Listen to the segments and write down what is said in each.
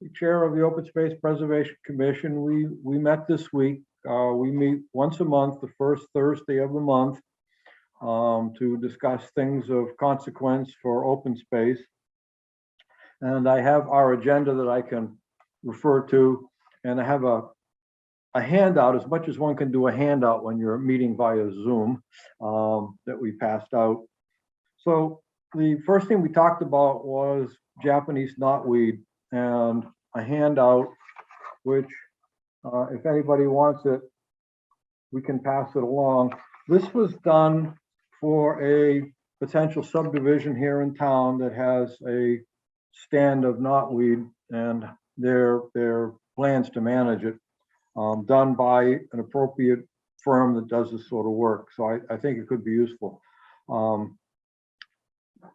the chair of the Open Space Preservation Commission. We met this week. We meet once a month, the first Thursday of the month, to discuss things of consequence for open space. And I have our agenda that I can refer to, and I have a handout, as much as one can do a handout when you're meeting via Zoom, that we passed out. So the first thing we talked about was Japanese knotweed, and a handout, which if anybody wants it, we can pass it along. This was done for a potential subdivision here in town that has a stand of knotweed and their plans to manage it, done by an appropriate firm that does this sort of work. So I think it could be useful.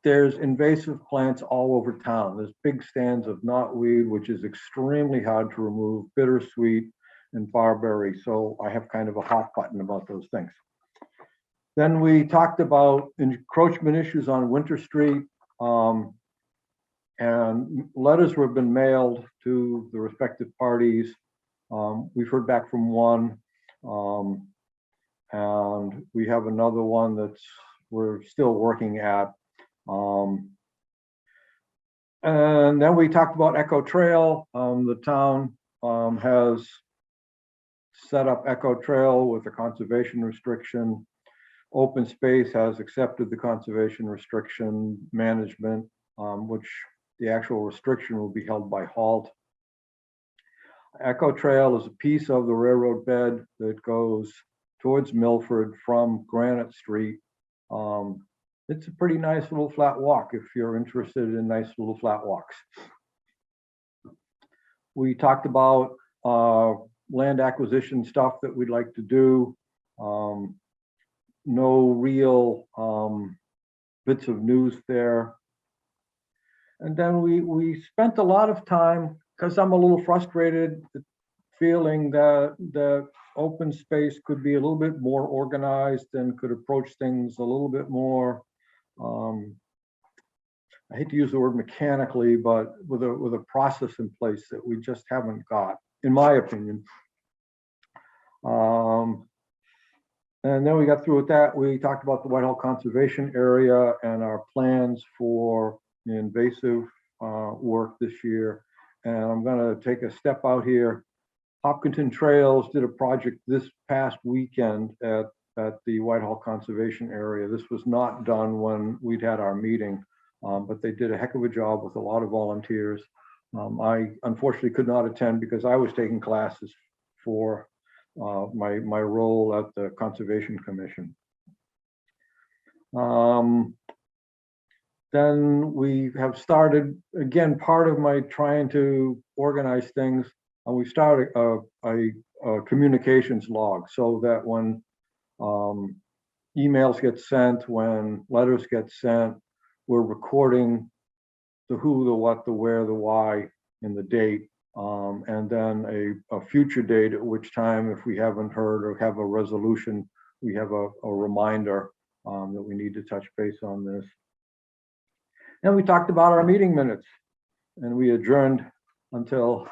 There's invasive plants all over town. There's big stands of knotweed, which is extremely hard to remove, bittersweet and barberry. So I have kind of a hot button about those things. Then we talked about encroachment issues on Winter Street, and letters have been mailed to the respective parties. We've heard back from one, and we have another one we're still working at. And then we talked about Echo Trail. The town has set up Echo Trail with a conservation restriction. Open Space has accepted the conservation restriction management, which the actual restriction will be held by HALT. Echo Trail is a piece of the railroad bed that goes towards Milford from Granite Street. It's a pretty nice little flat walk if you're interested in nice little flat walks. We talked about land acquisition stuff that we'd like to do. No real bits of news there. And then we spent a lot of time, because I'm a little frustrated, feeling that open space could be a little bit more organized and could approach things a little bit more, I hate to use the word mechanically, but with a process in place that we just haven't got, in my opinion. And then we got through with that. We talked about the Whitehall Conservation Area and our plans for invasive work this year. And I'm going to take a step out here. Hopkinton Trails did a project this past weekend at the Whitehall Conservation Area. This was not done when we'd had our meeting, but they did a heck of a job with a lot of volunteers. I unfortunately could not attend because I was taking classes for my role at the Conservation Commission. Then we have started, again, part of my trying to organize things, and we started a communications log so that when emails get sent, when letters get sent, we're recording the who, the what, the where, the why, and the date, and then a future date at which time, if we haven't heard or have a resolution, we have a reminder that we need to touch base on this. And we talked about our meeting minutes, and we adjourned until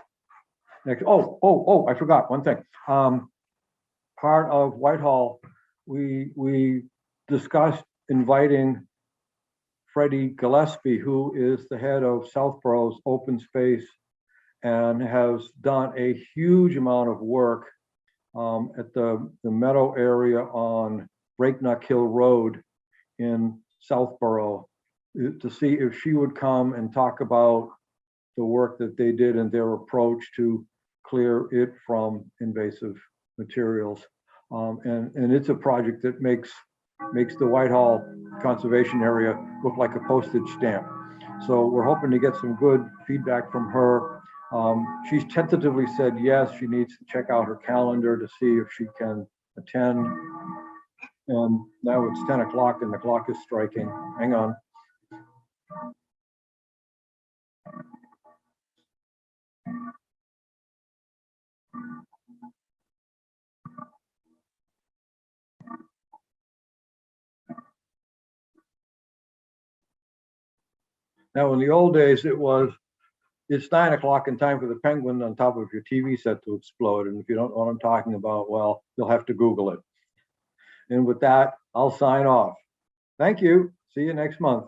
next. I forgot one thing. Part of Whitehall, we discussed inviting Freddie Gillespie, who is the head of Southborough's open space and has done a huge amount of work at the meadow area on Breakneck Hill Road in Southborough, to see if she would come and talk about the work that they did and their approach to clear it from invasive materials. And it's a project that makes the Whitehall Conservation Area look like a postage stamp. So we're hoping to get some good feedback from her. She's tentatively said yes. She needs to check out her calendar to see if she can attend. And now it's 10 o'clock and the clock is striking. Hang on. Now, in the old days, it was it's 9 o'clock in time for the penguin on top of your TV set to explode. And if you don't know what I'm talking about, well, you'll have to Google it. And with that, I'll sign off. Thank you. See you next month.